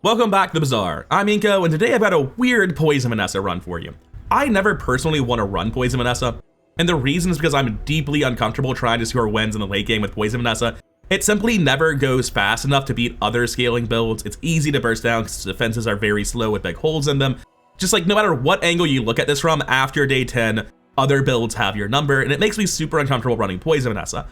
Welcome back to the Bazaar. I'm Inko, and today I've got a weird Poison Vanessa run for you. I never personally want to run Poison Vanessa, and the reason is because I'm deeply uncomfortable trying to score wins in the late game with Poison Vanessa. It simply never goes fast enough to beat other scaling builds. It's easy to burst down because defenses are very slow with big holes in them. Just like no matter what angle you look at this from, after day 10, other builds have your number, and it makes me super uncomfortable running Poison Vanessa.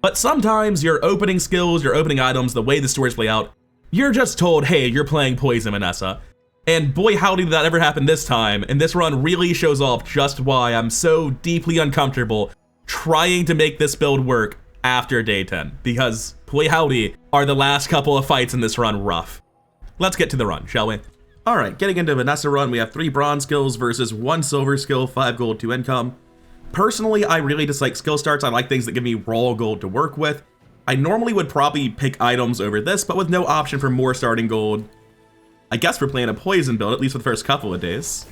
But sometimes your opening skills, your opening items, the way the stories play out, you're just told, hey, you're playing Poison Vanessa. And boy howdy did that ever happen this time, and this run really shows off just why I'm so deeply uncomfortable trying to make this build work after day 10, because boy howdy are the last couple of fights in this run rough. Let's get to the run, shall we? Alright, getting into Vanessa run, we have 3 bronze skills versus 1 silver skill, 5 gold, 2 income. Personally, I really dislike skill starts. I like things that give me raw gold to work with. I normally would probably pick items over this, but with no option for more starting gold, I guess we're playing a poison build, at least for the first couple of days.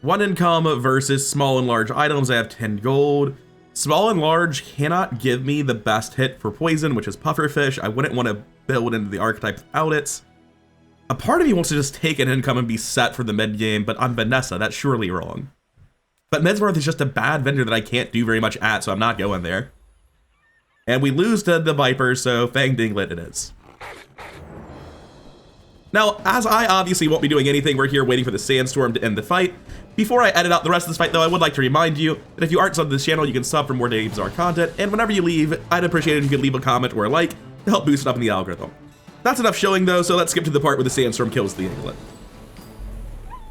1 income versus small and large items, I have 10 gold. Small and large cannot give me the best hit for poison, which is pufferfish. I wouldn't want to build into the archetype without it. A part of me wants to just take an income and be set for the mid game, but I'm Vanessa, that's surely wrong. But Midsworth is just a bad vendor that I can't do very much at, so I'm not going there. And we lose to the Viper, so Fang Dinglet it is. Now, as I obviously won't be doing anything, we're here waiting for the Sandstorm to end the fight. Before I edit out the rest of this fight, though, I would like to remind you that if you aren't subbed to this channel, you can sub for more daily Bazaar content, and whenever you leave, I'd appreciate it if you could leave a comment or a like to help boost it up in the algorithm. That's enough showing, though, so let's skip to the part where the Sandstorm kills the Inglet.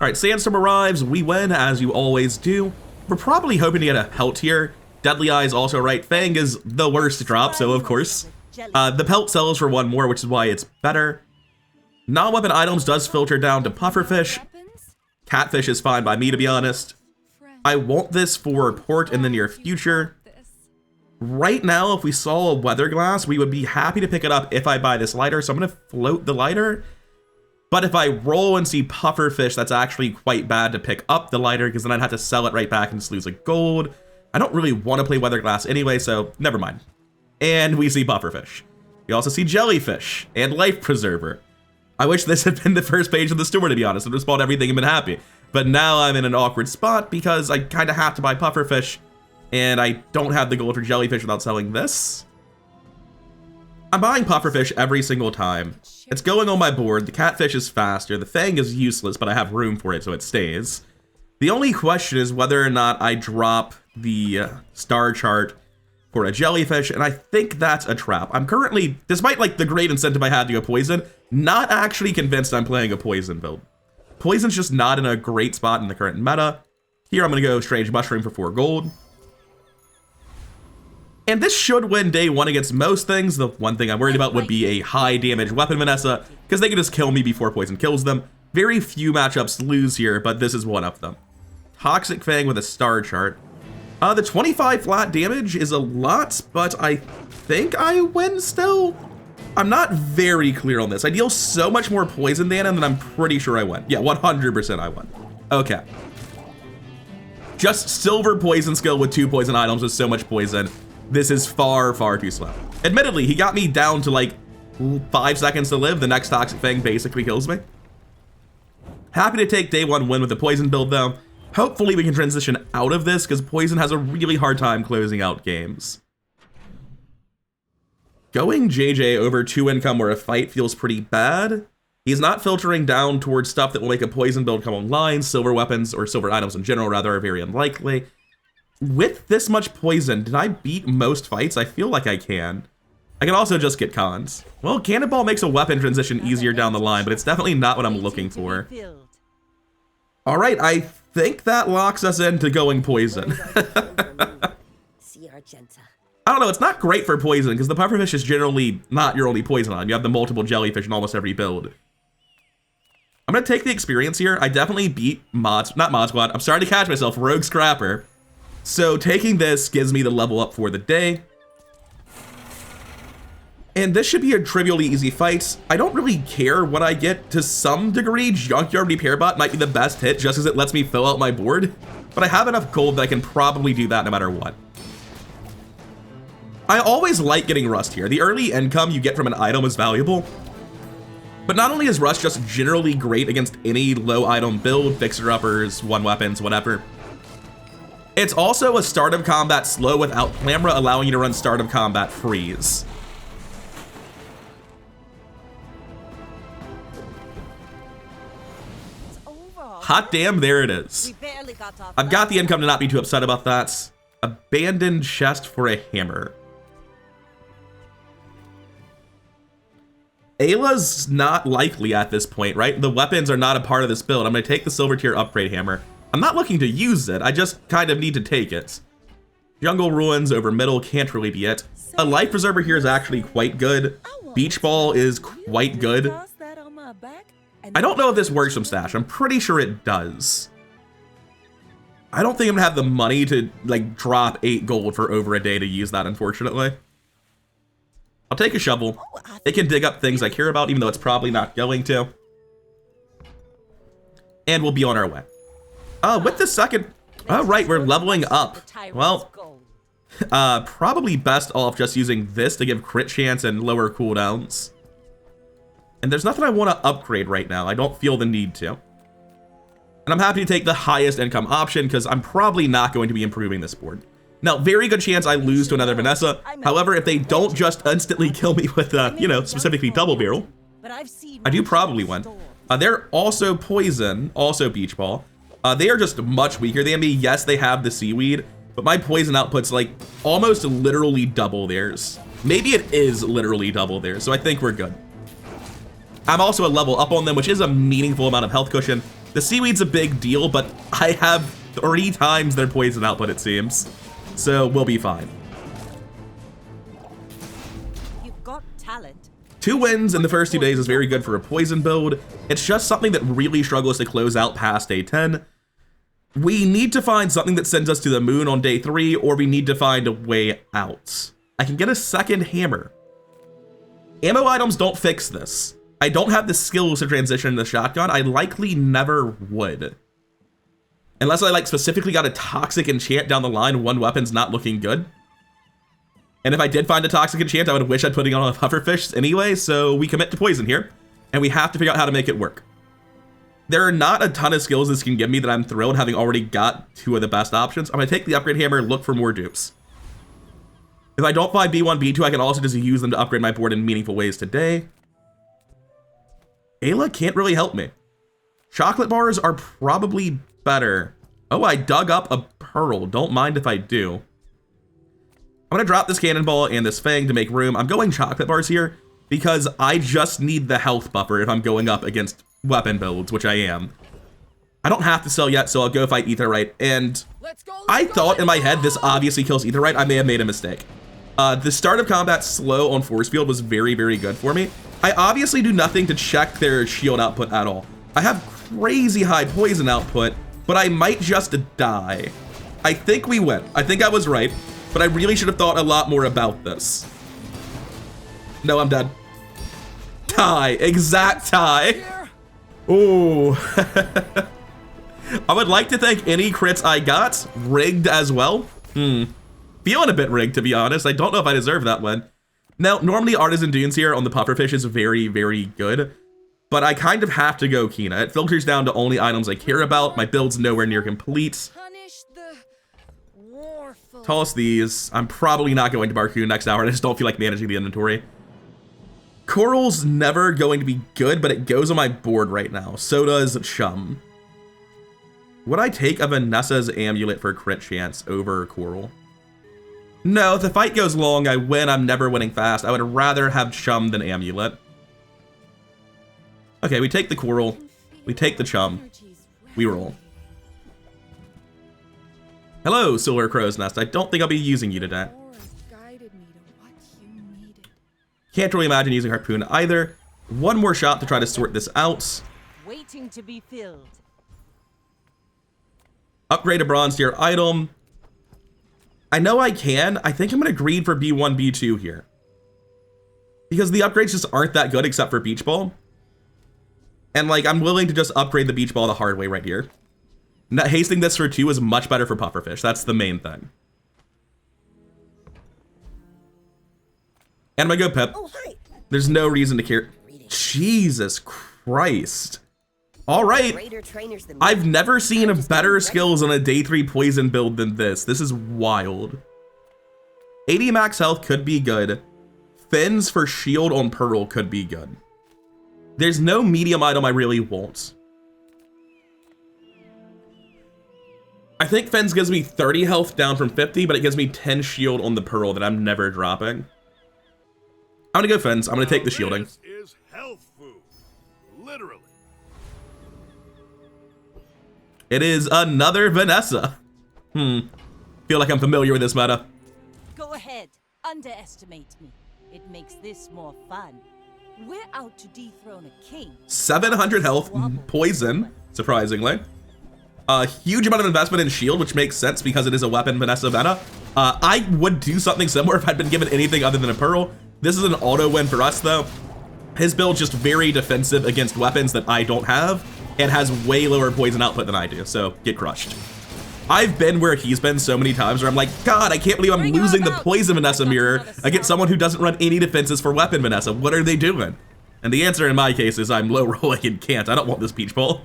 Alright, Sandstorm arrives, we win, as you always do. We're probably hoping to get a pelt here. Deadly Eye is also right. Fang is the worst to drop, so of course. The pelt sells for 1 more, which is why it's better. Non-weapon items does filter down to pufferfish. Catfish is fine by me, to be honest. I want this for port in the near future. Right now, if we saw a weather glass, we would be happy to pick it up if I buy this lighter, so I'm going to float the lighter. But if I roll and see pufferfish, that's actually quite bad to pick up the lighter, because then I'd have to sell it right back and just lose a gold. I don't really want to play weather glass anyway, so never mind. And we see pufferfish. We also see jellyfish and life preserver. I wish this had been the first page of the store, to be honest. I'd have bought everything and been happy. But now I'm in an awkward spot because I kind of have to buy pufferfish, and I don't have the gold for jellyfish without selling this. I'm buying pufferfish every single time. It's going on my board. The catfish is faster. The fang is useless, but I have room for it, so it stays. The only question is whether or not I drop the star chart for a jellyfish, and I think that's a trap. I'm currently, despite like the great incentive I had to go poison, not actually convinced I'm playing a poison build. Poison's just not in a great spot in the current meta. Here I'm gonna go Strange Mushroom for 4 gold. And this should win day 1 against most things. The one thing I'm worried about would be a high damage weapon Vanessa, because they can just kill me before poison kills them. Very few matchups lose here, but this is one of them. Toxic Fang with a star chart. The 25 flat damage is a lot, but I think I win still. I'm not very clear on this. I deal so much more poison than him that I'm pretty sure I win. Yeah, 100% I win. Okay. Just silver poison skill with 2 poison items with so much poison. This is far, far too slow. Admittedly, he got me down to like 5 seconds to live. The next Toxic Fang basically kills me. Happy to take day 1 win with the poison build though. Hopefully we can transition out of this because poison has a really hard time closing out games. Going JJ over 2 income where a fight feels pretty bad. He's not filtering down towards stuff that will make a poison build come online. Silver weapons, or silver items in general rather, are very unlikely. With this much poison, did I beat most fights? I feel like I can. I can also just get cons. Well, Cannonball makes a weapon transition easier down the line, but it's definitely not what I'm looking for. Alright, I think that locks us into going poison. I don't know, it's not great for poison, because the pufferfish is generally not your only poison on. You have the multiple jellyfish in almost every build. I'm going to take the experience here. I definitely beat not Mod Squad. I'm starting to catch myself, Rogue Scrapper. So taking this gives me the level up for the day. And this should be a trivially easy fight. I don't really care what I get to some degree. Junkyard Repair Bot might be the best hit just as it lets me fill out my board. But I have enough gold that I can probably do that no matter what. I always like getting rust here. The early income you get from an item is valuable. But not only is rust just generally great against any low item build, fixer-uppers, one weapons, whatever, it's also a start of combat slow without Clamra, allowing you to run start of combat freeze. Hot damn, there it is. I've got the income to not be too upset about that. Abandoned chest for a hammer. Ayla's not likely at this point, right? The weapons are not a part of this build. I'm going to take the silver tier upgrade hammer. I'm not looking to use it. I just kind of need to take it. Jungle Ruins over middle can't really be it. A life preserver here is actually quite good. Beach ball is quite good. I don't know if this works from stash. I'm pretty sure it does. I don't think I'm gonna have the money to like drop 8 gold for over a day to use that, unfortunately. I'll take a shovel. It can dig up things I care about, even though it's probably not going to. And we'll be on our way. With the second... Oh, right, we're leveling up. Well, probably best off just using this to give crit chance and lower cooldowns. And there's nothing I want to upgrade right now. I don't feel the need to. And I'm happy to take the highest income option because I'm probably not going to be improving this board. Now, very good chance I lose to another Vanessa. However, if they don't just instantly kill me with, you know, specifically double barrel, I do probably win. They're also poison, also beach ball. They are just much weaker than me. Yes, they have the seaweed, but my poison output's like almost literally double theirs. Maybe it is literally double theirs, so I think we're good. I'm also a level up on them, which is a meaningful amount of health cushion. The seaweed's a big deal, but I have 3 times their poison output, it seems. So we'll be fine. You've got talent. 2 wins in the first 2 days is very good for a poison build. It's just something that really struggles to close out past day 10. We need to find something that sends us to the moon on day 3, or we need to find a way out. I can get a second hammer. Ammo items don't fix this. I don't have the skills to transition to the shotgun. I likely never would. Unless I like specifically got a toxic enchant down the line, one weapon's not looking good. And if I did find a toxic enchant, I would wish I'd put it on a pufferfish anyway, so we commit to poison here. And we have to figure out how to make it work. There are not a ton of skills this can give me that I'm thrilled having already got 2 of the best options. I'm gonna take the upgrade hammer, look for more dupes. If I don't find B1, B2, I can also just use them to upgrade my board in meaningful ways today. Ayla can't really help me. Chocolate bars are probably better. Oh, I dug up a pearl. Don't mind if I do. I'm gonna drop this cannonball and this fang to make room. I'm going chocolate bars here because I just need the health buffer if I'm going up against weapon builds, which I am. I don't have to sell yet, so I'll go fight Aetherite. And I thought in my head this obviously kills Aetherite. I may have made a mistake. The start of combat slow on force field was very, very good for me. I obviously do nothing to check their shield output at all. I have crazy high poison output, but I might just die. I think we win. I think I was right, but I really should have thought a lot more about this. No, I'm dead. Tie, exact tie. Ooh. I would like to think any crits I got rigged as well. Feeling a bit rigged, to be honest. I don't know if I deserve that one. Now, normally Artisan Dunes here on the pufferfish is very, very good, but I kind of have to go Kina. It filters down to only items I care about. My build's nowhere near complete. Toss these. I'm probably not going to Barku next hour. I just don't feel like managing the inventory. Coral's never going to be good, but it goes on my board right now. So does Chum. Would I take a Vanessa's amulet for crit chance over Coral? No, if the fight goes long, I win. I'm never winning fast. I would rather have Chum than amulet. Okay, we take the Coral. We take the Chum. We roll. Hello, Silver Crow's Nest. I don't think I'll be using you today. Can't really imagine using Harpoon either. One more shot to try to sort this out. Waiting to be filled. Upgrade a bronze tier item. I know I can. I think I'm gonna greed for B1, B2 here. Because the upgrades just aren't that good except for Beach Ball. And like, I'm willing to just upgrade the Beach Ball the hard way right here. Hasting this for 2 is much better for Pufferfish. That's the main thing. And I'm gonna go Pip. Oh, hi. There's no reason to care. Jesus Christ. All right. Greater trainers than me. I've never seen better skills on a day 3 poison build than this. This is wild. 80 max health could be good. Fins for shield on Pearl could be good. There's no medium item I really want. I think Fins gives me 30 health down from 50, but it gives me 10 shield on the Pearl that I'm never dropping. I'm gonna go Fins. I'm gonna take the shielding. This is health food. Literally. It is another Vanessa. Feel like I'm familiar with this meta. Go ahead. Underestimate me. It makes this more fun. We're out to dethrone a king. 700 health, poison, surprisingly. A huge amount of investment in shield, which makes sense because it is a weapon Vanessa meta. I would do something similar if I'd been given anything other than a Pearl. This is an auto win for us though. His build's just very defensive against weapons that I don't have and has way lower poison output than I do, so get crushed. I've been where he's been so many times where I'm like, God, I can't believe I'm losing the poison Vanessa mirror against someone who doesn't run any defenses for weapon Vanessa. What are they doing? And the answer in my case is I'm low rolling and can't. I don't want this peach bowl.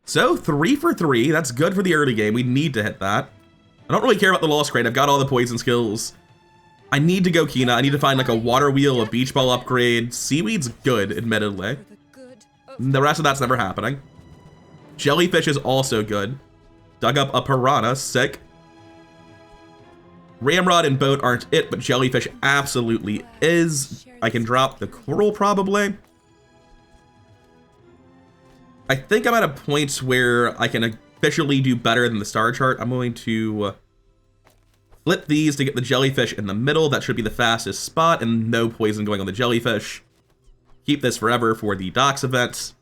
So 3 for 3, that's good for the early game. We need to hit that. I don't really care about the lost crate. I've got all the poison skills. I need to go Kina. I need to find like a water wheel, a beach ball upgrade. Seaweed's good, admittedly. The rest of that's never happening. Jellyfish is also good. Dug up a piranha, sick. Ramrod and boat aren't it, but jellyfish absolutely is. I can drop the coral probably. I think I'm at a point where I can officially do better than the star chart. I'm going to flip these to get the jellyfish in the middle. That should be the fastest spot and no poison going on the jellyfish. Keep this forever for the docks event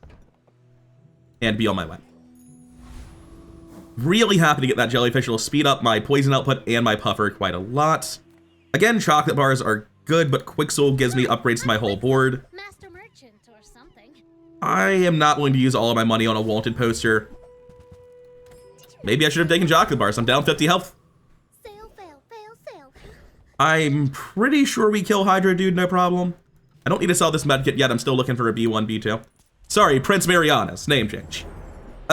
and be on my way. Really happy to get that jellyfish. It'll speed up my poison output and my puffer quite a lot. Again, chocolate bars are good, but Quixel gives me upgrades to my whole board. Master merchant or something. I am not willing to use all of my money on a wanted poster. Maybe I should have taken chocolate bars. I'm down 50 health. Sail, fail, fail, sail. I'm pretty sure we kill Hydra Dude, no problem. I don't need to sell this medkit yet. I'm still looking for a B1, B2. Sorry, Prince Mariana's name change.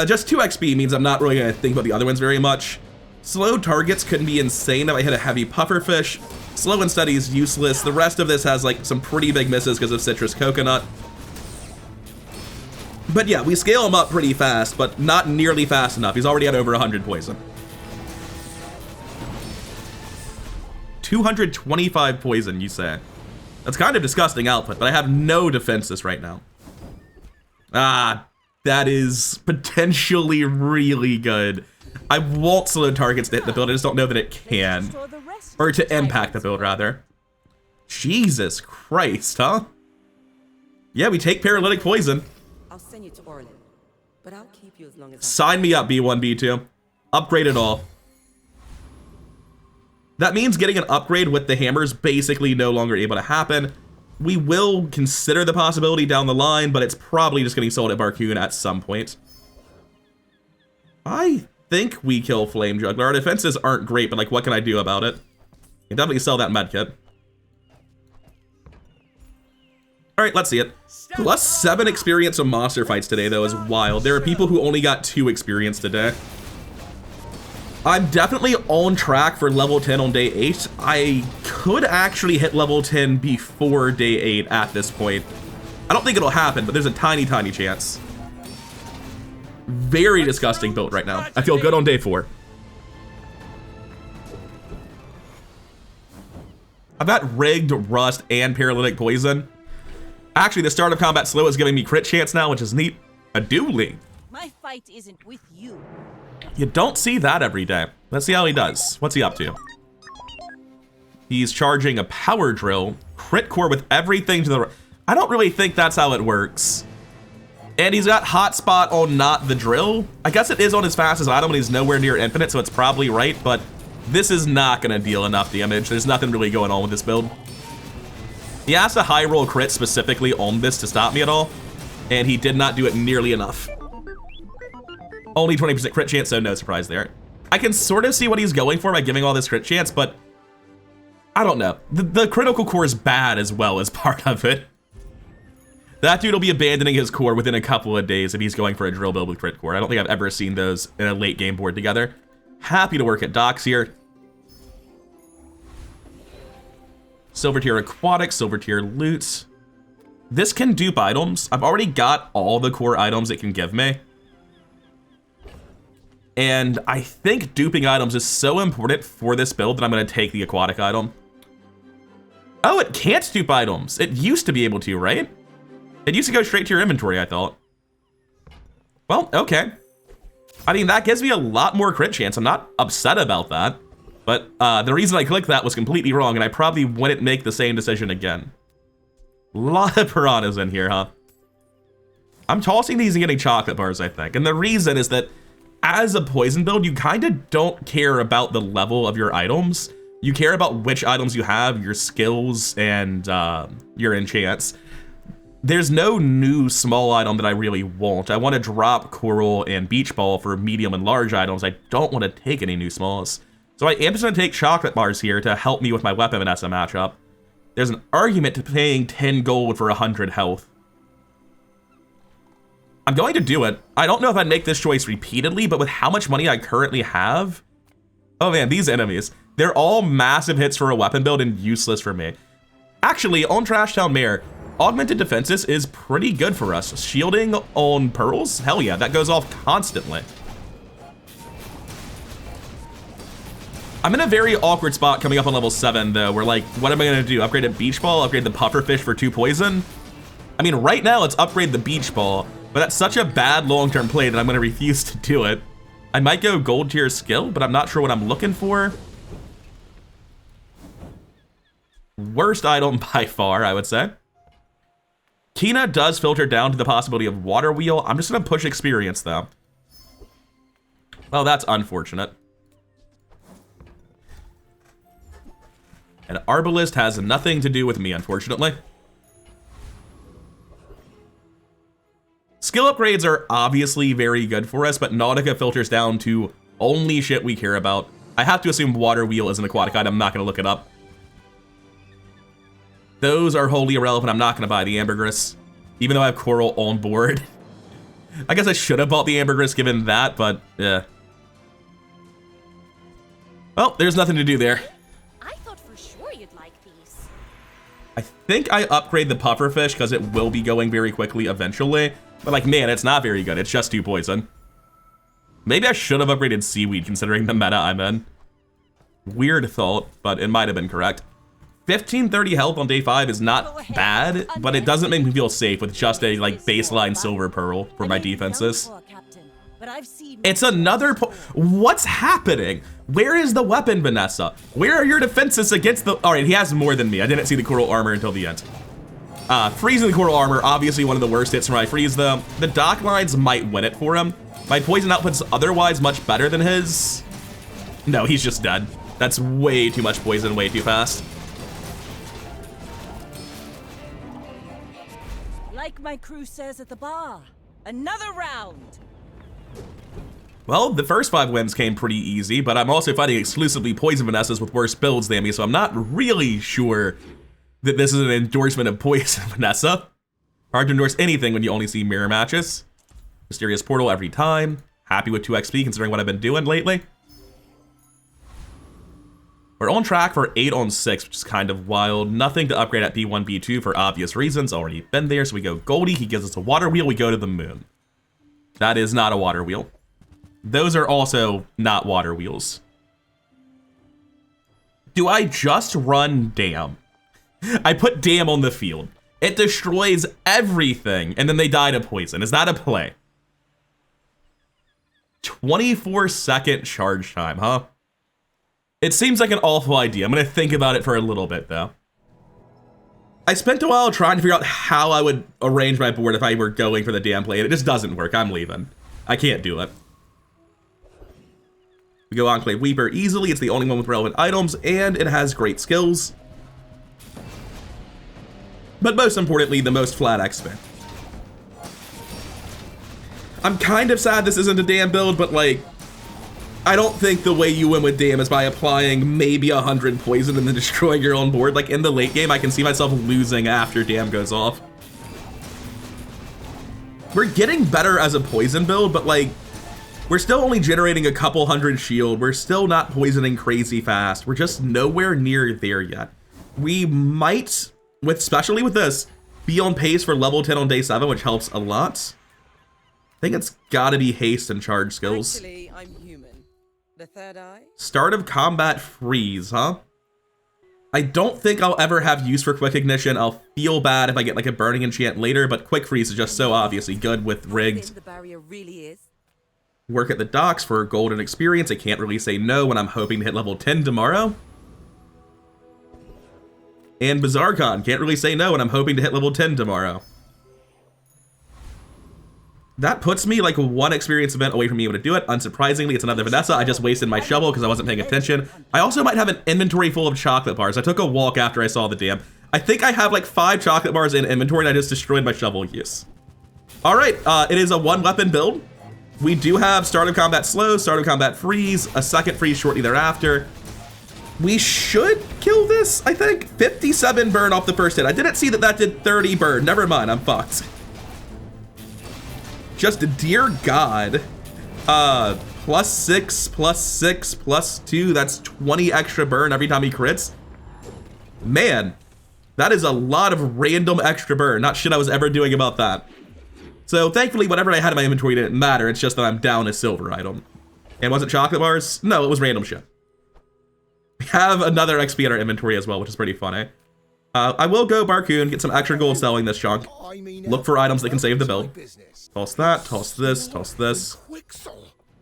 Just 2 XP means I'm not really going to think about the other ones very much. Slow targets could be insane if I hit a heavy pufferfish. Slow and steady is useless. The rest of this has like some pretty big misses because of citrus coconut. But yeah, we scale him up pretty fast, but not nearly fast enough. He's already at over 100 poison. 225 poison, you say? That's kind of disgusting output, but I have no defenses right now. Ah, that is potentially really good. I want slow targets to hit the build, I just don't know that it can. Or to impact the build, rather. Jesus Christ, huh? Yeah, we take paralytic poison. I'll send you to Orlin, but I'll keep you as long as Sign me up, B1, B2. Upgrade it all. That means getting an upgrade with the hammer's basically no longer able to happen. We will consider the possibility down the line, but it's probably just getting sold at Barcoon at some point. I think we kill Flame Juggler. Our defenses aren't great, but like, what can I do about it? I can definitely sell that medkit. All right, let's see it. Plus 7 experience on monster fights today, though, is wild. There are people who only got 2 experience today. I'm definitely on track for level 10 on day 8. I could actually hit level 10 before day 8 at this point. I don't think it'll happen, but there's a tiny, tiny chance. Very disgusting build right now. I feel good on day 4. I've got rigged, rust, and paralytic poison. Actually, the start of combat slow is giving me crit chance now, which is neat. A dueling. My fight isn't with you. You don't see that every day. Let's see how he does. What's he up to? He's charging a power drill, crit core with everything to the... I don't really think that's how it works. And he's got hotspot on not the drill. I guess it is on his fastest item and he's nowhere near infinite, so it's probably right, but this is not gonna deal enough damage. There's nothing really going on with this build. He has to high roll crit specifically on this to stop me at all, and he did not do it nearly enough. Only 20% crit chance, so no surprise there. I can sort of see what he's going for by giving all this crit chance, but I don't know. The critical core is bad as well as part of it. That dude will be abandoning his core within a couple of days if he's going for a drill build with crit core. I don't think I've ever seen those in a late game board together. Happy to work at docks here. Silver tier aquatic, silver tier loot. This can dupe items. I've already got all the core items it can give me. And I think duping items is so important for this build that I'm going to take the aquatic item. Oh, it can't dupe items. It used to be able to, right? It used to go straight to your inventory, I thought. Well, okay. I mean, that gives me a lot more crit chance. I'm not upset about that. But the reason I clicked that was completely wrong, and I probably wouldn't make the same decision again. A lot of piranhas in here, huh? I'm tossing these and getting chocolate bars, I think. And the reason is that as a poison build, you kind of don't care about the level of your items. You care about which items you have, your skills, and your enchants. There's no new small item that I really want. I want to drop coral and beach ball for medium and large items. I don't want to take any new smalls. So I am just going to take chocolate bars here to help me with my weapon Vanessa matchup. There's an argument to paying 10 gold for 100 health. I'm going to do it. I don't know if I'd make this choice repeatedly, but with how much money I currently have... Oh man, these enemies. They're all massive hits for a weapon build and useless for me. Actually, on Trash Town Mare, augmented defenses is pretty good for us. Shielding on pearls? Hell yeah, that goes off constantly. I'm in a very awkward spot coming up on level 7 though, where like, what am I gonna do? Upgrade a beach ball, upgrade the pufferfish for 2 poison? I mean, right now let's upgrade the beach ball, but that's such a bad long-term play that I'm gonna refuse to do it. I might go gold tier skill, but I'm not sure what I'm looking for. Worst item by far, I would say. Kina does filter down to the possibility of water wheel. I'm just gonna push experience though. Well, that's unfortunate. And Arbalist has nothing to do with me, unfortunately. Skill upgrades are obviously very good for us, but Nautica filters down to only shit we care about. I have to assume water wheel is an aquatic item. I'm not going to look it up. Those are wholly irrelevant. I'm not going to buy the ambergris, even though I have coral on board. I guess I should have bought the ambergris given that, but yeah. Well, there's nothing to do there. I thought for sure you'd like these. I think I upgrade the pufferfish because it will be going very quickly eventually. But like, man, it's not very good. It's just 2 poison. Maybe I should have upgraded seaweed considering the meta I'm in. Weird thought, but it might have been correct. 1530 health on day 5 is not bad, but it doesn't make me feel safe with just a like baseline silver pearl for my defenses. It's another what's happening? Where is the weapon, Vanessa? Where are your defenses against the... All right, he has more than me. I didn't see the coral armor until the end. Freezing the coral armor, obviously one of the worst hits from my freeze though. The dock lines might win it for him. My poison output's otherwise much better than his. No, he's just dead. That's way too much poison, way too fast. Like my crew says at the bar, another round. Well, the first 5 wins came pretty easy, but I'm also fighting exclusively poison Vanessas with worse builds than me, so I'm not really sure that this is an endorsement of poison Vanessa. Hard to endorse anything when you only see mirror matches. Mysterious portal every time. Happy with 2 XP considering what I've been doing lately. We're on track for 8 on 6, which is kind of wild. Nothing to upgrade at B1, B2 for obvious reasons. Already been there, so we go Goldie. He gives us a water wheel. We go to the moon. That is not a water wheel. Those are also not water wheels. Do I just run Dam? I put Dam on the field. It destroys everything, and then they die to poison. Is that a play? 24-second charge time, huh? It seems like an awful idea. I'm gonna think about it for a little bit, though. I spent a while trying to figure out how I would arrange my board if I were going for the Dam play, and it just doesn't work. I'm leaving. I can't do it. We go Enclave Weeper easily. It's the only one with relevant items, and it has great skills. But most importantly, the most flat XP. I'm kind of sad this isn't a Dam build, but like, I don't think the way you win with Dam is by applying maybe 100 poison and then destroying your own board. Like in the late game, I can see myself losing after Dam goes off. We're getting better as a poison build, but like, we're still only generating a couple hundred shield. We're still not poisoning crazy fast. We're just nowhere near there yet. We might, especially with this, be on pace for level 10 on day 7, which helps a lot. I think it's gotta be haste and charge skills. Actually, I'm human. The third eye? Start of combat freeze, huh? I don't think I'll ever have use for quick ignition. I'll feel bad if I get like a burning enchant later, but quick freeze is just so obviously good with rigged. The barrier really is. Work at the docks for golden experience. I can't really say no when I'm hoping to hit level 10 tomorrow. And Bazaar Con, can't really say no when I'm hoping to hit level 10 tomorrow. That puts me like one experience event away from being able to do it. Unsurprisingly, it's another Vanessa. I just wasted my shovel because I wasn't paying attention. I also might have an inventory full of chocolate bars. I took a walk after I saw the dam. I think I have like 5 chocolate bars in inventory and I just destroyed my shovel use. All right, it is a 1-weapon build. We do have start of combat slow, start of combat freeze, a second freeze shortly thereafter. We should kill this, I think. 57 burn off the first hit. I didn't see that that did 30 burn. Never mind, I'm fucked. Just dear God. +6, +6, +2. That's 20 extra burn every time he crits. Man, that is a lot of random extra burn. Not shit I was ever doing about that. So thankfully, whatever I had in my inventory didn't matter. It's just that I'm down a silver item. And was it chocolate bars? No, it was random shit. We have another XP in our inventory as well, which is pretty funny. I will go Barcoon, get some extra gold selling this chunk. Look for items that can save the build. Toss that, toss this, toss this.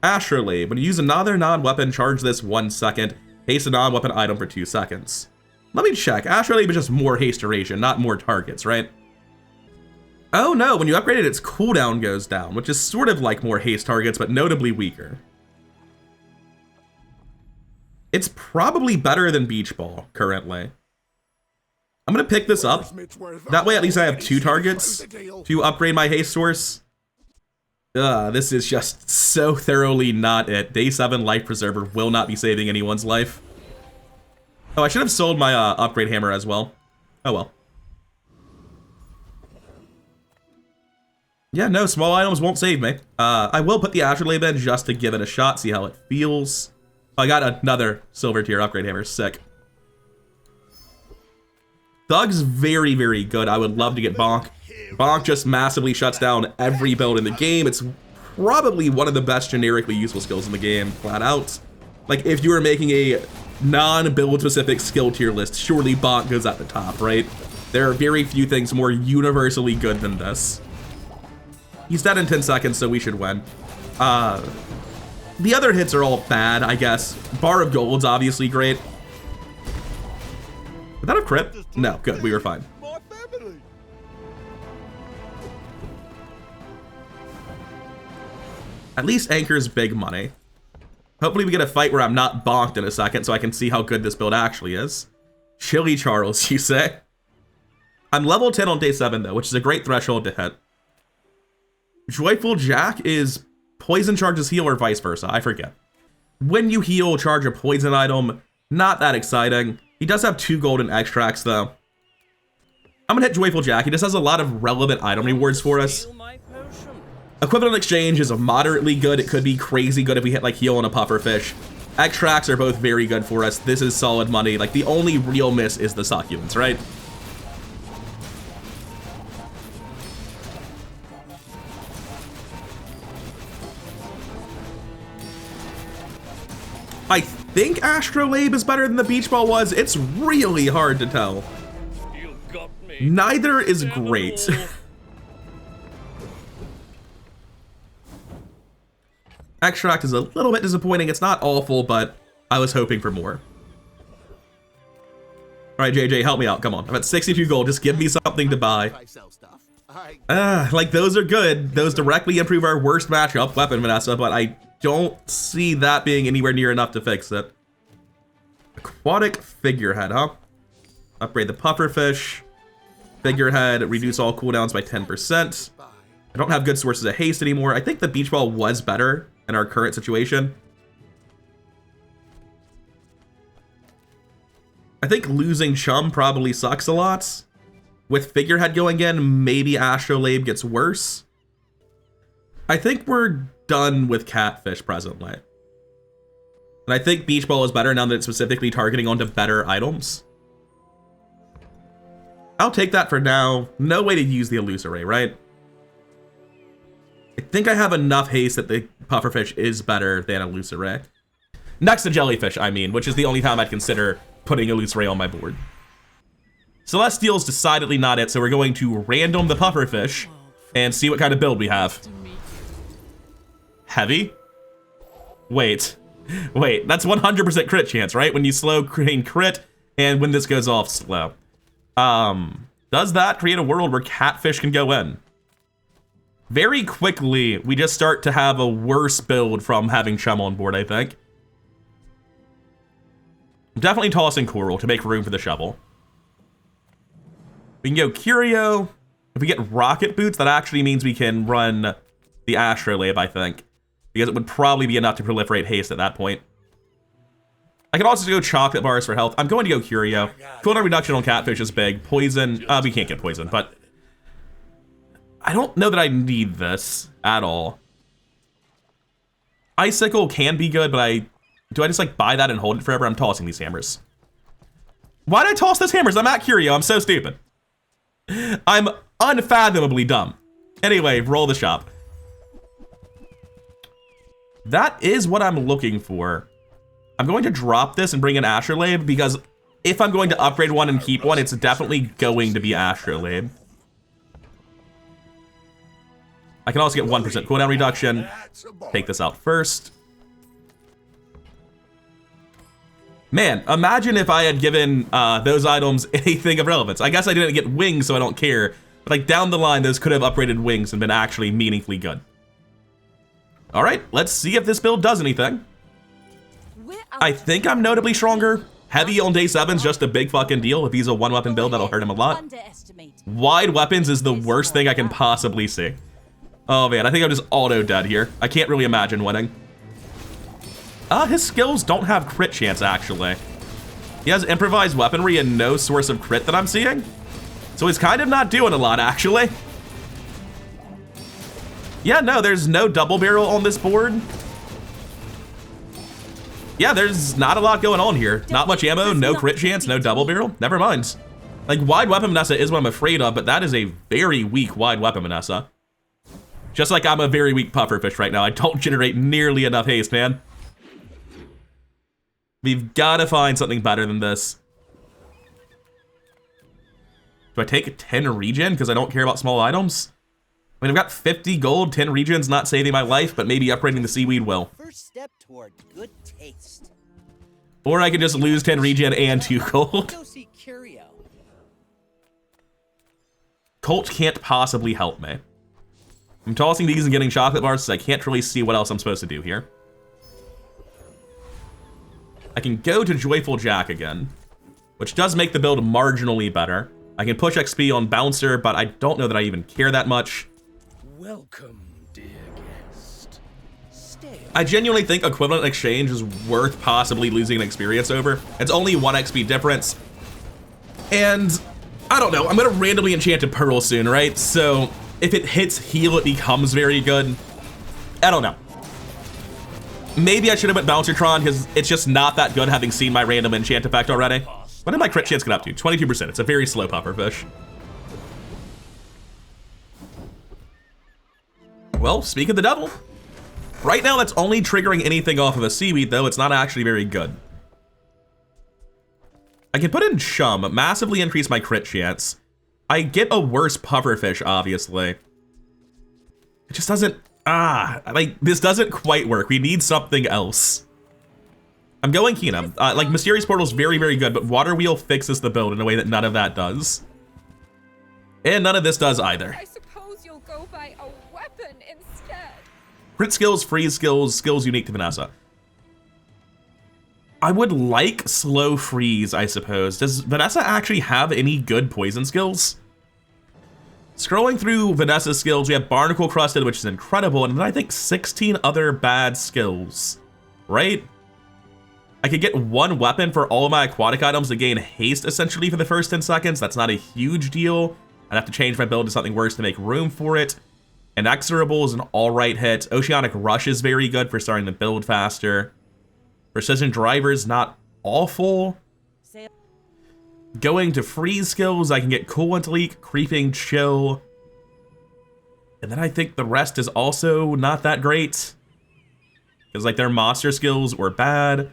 Astrolabe, when you use another non-weapon, charge this 1 second. Haste a non-weapon item for 2 seconds. Let me check. Astrolabe is just more haste duration, not more targets, right? Oh no, when you upgrade it, its cooldown goes down, which is sort of like more haste targets, but notably weaker. It's probably better than Beach Ball currently. I'm gonna pick this up. That way at least I have 2 targets to upgrade my haste source. This is just so thoroughly not it. Day 7 life preserver will not be saving anyone's life. Oh, I should have sold my upgrade hammer as well. Oh well. Yeah, no, small items won't save me. I will put the Astrolabe in just to give it a shot, see how it feels. Oh, I got another silver tier upgrade hammer, sick. Thug's very, very good. I would love to get Bonk. Bonk just massively shuts down every build in the game. It's probably one of the best generically useful skills in the game, flat out. Like, if you were making a non-build specific skill tier list, surely Bonk goes at the top, right? There are very few things more universally good than this. He's dead in 10 seconds, so we should win. The other hits are all bad, I guess. Bar of Gold's obviously great. Did that have crit? No, good, we were fine. At least Anchor's big money. Hopefully we get a fight where I'm not bonked in a second so I can see how good this build actually is. Chili Charles, you say? I'm level 10 on day 7 though, which is a great threshold to hit. Joyful Jack is poison charges heal or vice versa, I forget. When you heal, charge a poison item. Not that exciting. He does have 2 golden extracts though. I'm gonna hit Joyful Jack. He just has a lot of relevant item rewards for us. Equivalent Exchange is moderately good. It could be crazy good if we hit like heal on a pufferfish. Extracts are both very good for us. This is solid money. Like the only real miss is the succulents, right? I think Astrolabe is better than the Beach Ball was. It's really hard to tell. You got me. Neither is great. Extract is a little bit disappointing. It's not awful, but I was hoping for more. All right, JJ, help me out. Come on. I'm at 62 gold. Just give me something to buy. Like those are good. Those directly improve our worst matchup, Weapon Vanessa, but I don't see that being anywhere near enough to fix it. Aquatic Figurehead, huh? Upgrade the Pufferfish. Figurehead, reduce all cooldowns by 10%. I don't have good sources of haste anymore. I think the Beach Ball was better in our current situation. I think losing Chum probably sucks a lot. With Figurehead going in, maybe Astrolabe gets worse. I think we're done with Catfish presently. And I think Beach Ball is better now that it's specifically targeting onto better items. I'll take that for now. No way to use the Illusory, right? I think I have enough haste that the Pufferfish is better than Illusory. Next to Jellyfish, I mean, which is the only time I'd consider putting Illusory on my board. Celestial's decidedly not it, so we're going to random the Pufferfish and see what kind of build we have. Heavy? Wait, that's 100% crit chance, right? When you slow crit, and when this goes off slow. Does that create a world where Catfish can go in? Very quickly, we just start to have a worse build from having Chum on board, I think. I'm definitely tossing Coral to make room for the shovel. We can go Curio. If we get Rocket Boots, that actually means we can run the Astrolabe, I think. Because it would probably be enough to proliferate haste at that point. I can also go Chocolate Bars for health. I'm going to go Curio. Cooldown reduction on Catfish is big. Poison, we can't get Poison, but I don't know that I need this at all. Icicle can be good, but do I just like buy that and hold it forever? I'm tossing these hammers. Why did I toss those hammers? I'm at Curio. I'm so stupid. I'm unfathomably dumb. Anyway, roll the shop. That is what I'm looking for. I'm going to drop this and bring in Astrolabe because if I'm going to upgrade one and keep one, it's definitely going to be Astrolabe. I can also get 1% cooldown reduction. Take this out first. Man, imagine if I had given those items anything of relevance. I guess I didn't get wings, so I don't care. But like down the line, those could have upgraded wings and been actually meaningfully good. All right, let's see if this build does anything. I think I'm notably stronger. Heavy on day 7's just a big fucking deal. If he's a one weapon build, that'll hurt him a lot. Wide weapons is the worst thing I can possibly see. Oh man, I think I'm just auto dead here. I can't really imagine winning. His skills don't have crit chance, actually. He has improvised weaponry and no source of crit that I'm seeing. So he's kind of not doing a lot, actually. Yeah, no, there's no double barrel on this board. Yeah, there's not a lot going on here. Not much ammo, no crit chance, no double barrel. Never mind. Like, wide weapon Vanessa is what I'm afraid of, but that is a very weak wide weapon Vanessa. Just like I'm a very weak Pufferfish right now. I don't generate nearly enough haste, man. We've got to find something better than this. Do I take 10 regen because I don't care about small items? I mean, I've got 50 gold, 10 regen's not saving my life, but maybe upgrading the seaweed will. First step toward good taste. Or I could just lose 10 regen and 2 gold. Go see Curio. Colt can't possibly help me. I'm tossing these and getting chocolate bars, so I can't really see what else I'm supposed to do here. I can go to Joyful Jack again, which does make the build marginally better. I can push XP on Bouncer, but I don't know that I even care that much. Welcome, dear guest. Stay. I genuinely think Equivalent Exchange is worth possibly losing an experience over. It's only 1 XP difference. And I don't know, I'm gonna randomly enchant a Pearl soon, right? So if it hits heal, it becomes very good. I don't know. Maybe I should have went Bouncertron because it's just not that good having seen my random enchant effect already. What did my crit chance get up to? 22%. It's a very slow Pufferfish. Well, speak of the devil. Right now, that's only triggering anything off of a seaweed, though. It's not actually very good. I can put in Chum, massively increase my crit chance. I get a worse Pufferfish, obviously. It just doesn't... like, this doesn't quite work. We need something else. I'm going Keenum. Like, Mysterious Portal's very, very good, but Water Wheel fixes the build in a way that none of that does. And none of this does either. I suppose you'll go by a weapon instead. Crit skills, freeze skills, skills unique to Vanessa. I would like slow freeze, I suppose. Does Vanessa actually have any good poison skills? Scrolling through Vanessa's skills, we have Barnacle Crusted, which is incredible, and then I think 16 other bad skills, right? I could get one weapon for all of my aquatic items to gain haste essentially for the first 10 seconds. That's not a huge deal. I'd have to change my build to something worse to make room for it. Inexorable is an alright hit. Oceanic Rush is very good for starting the build faster. Precision Driver is not awful. Going to freeze skills, I can get Coolant Leak, Creeping Chill. And then I think the rest is also not that great. Because like their monster skills were bad.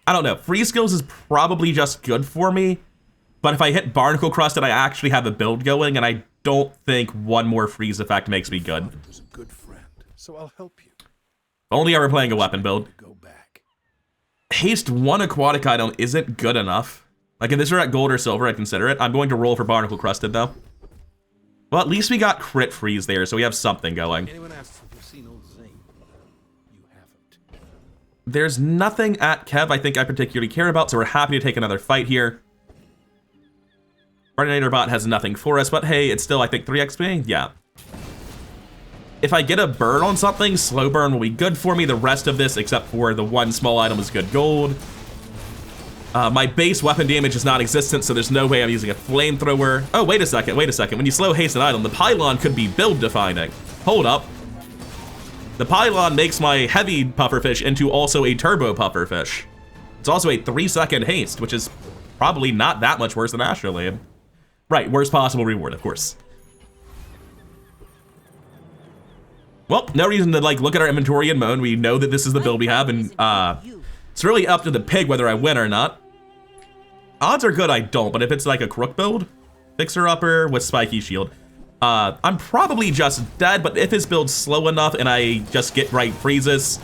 I don't know, freeze skills is probably just good for me. But if I hit Barnacle Crust and I actually have a build going, and I don't think one more freeze effect makes me good. Was a good friend, so I'll help you. Only ever playing a weapon build. Go back. Haste one aquatic item isn't good enough. Like if this were at gold or silver, I'd consider it. I'm going to roll for Barnacle Crusted though. Well, at least we got crit freeze there, so we have something going. Anyone asks if you've seen old Zane? You haven't. There's nothing at Kev I think I particularly care about, so we're happy to take another fight here. Coordinator bot has nothing for us, but hey, it's still, I think, 3 XP? Yeah. If I get a burn on something, slow burn will be good for me. The rest of this, except for the one small item, is good gold. My base weapon damage is non-existent, so there's no way I'm using a flamethrower. Oh, wait a second. When you slow haste an item, the pylon could be build defining. Hold up. The pylon makes my heavy pufferfish into also a turbo pufferfish. It's also a 3-second haste, which is probably not that much worse than Astrolabe. Right, worst possible reward, of course. Well, no reason to like look at our inventory and moan. We know that this is the build we have, and it's really up to the pig whether I win or not. Odds are good I don't, but if it's like a crook build, fixer-upper with spiky shield, I'm probably just dead, but if his build's slow enough and I just get right freezes,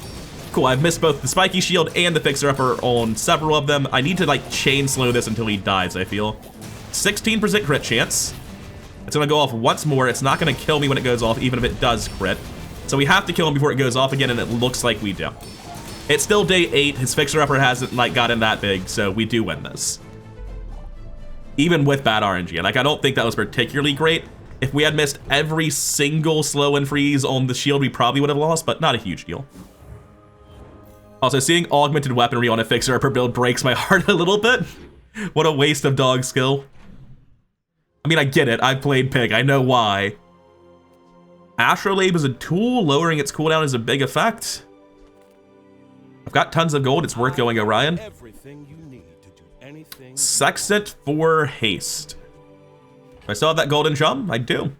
cool, I've missed both the spiky shield and the fixer-upper on several of them. I need to like chain slow this until he dies, I feel. 16% crit chance. It's gonna go off once more. It's not gonna kill me when it goes off, even if it does crit. So we have to kill him before it goes off again, and it looks like we do. It's still day 8. His fixer-upper hasn't like gotten that big, so we do win this. Even with bad RNG, and like I don't think that was particularly great. If we had missed every single slow and freeze on the shield, we probably would have lost, but not a huge deal. Also, seeing augmented weaponry on a fixer-upper build breaks my heart a little bit. What a waste of dog skill. I mean, I get it. I've played Pig. I know why. Astrolabe is a tool. Lowering its cooldown is a big effect. I've got tons of gold. It's worth going, Orion. Everything you need to do anything. Sextant for haste. Do I still have that golden gem? I do.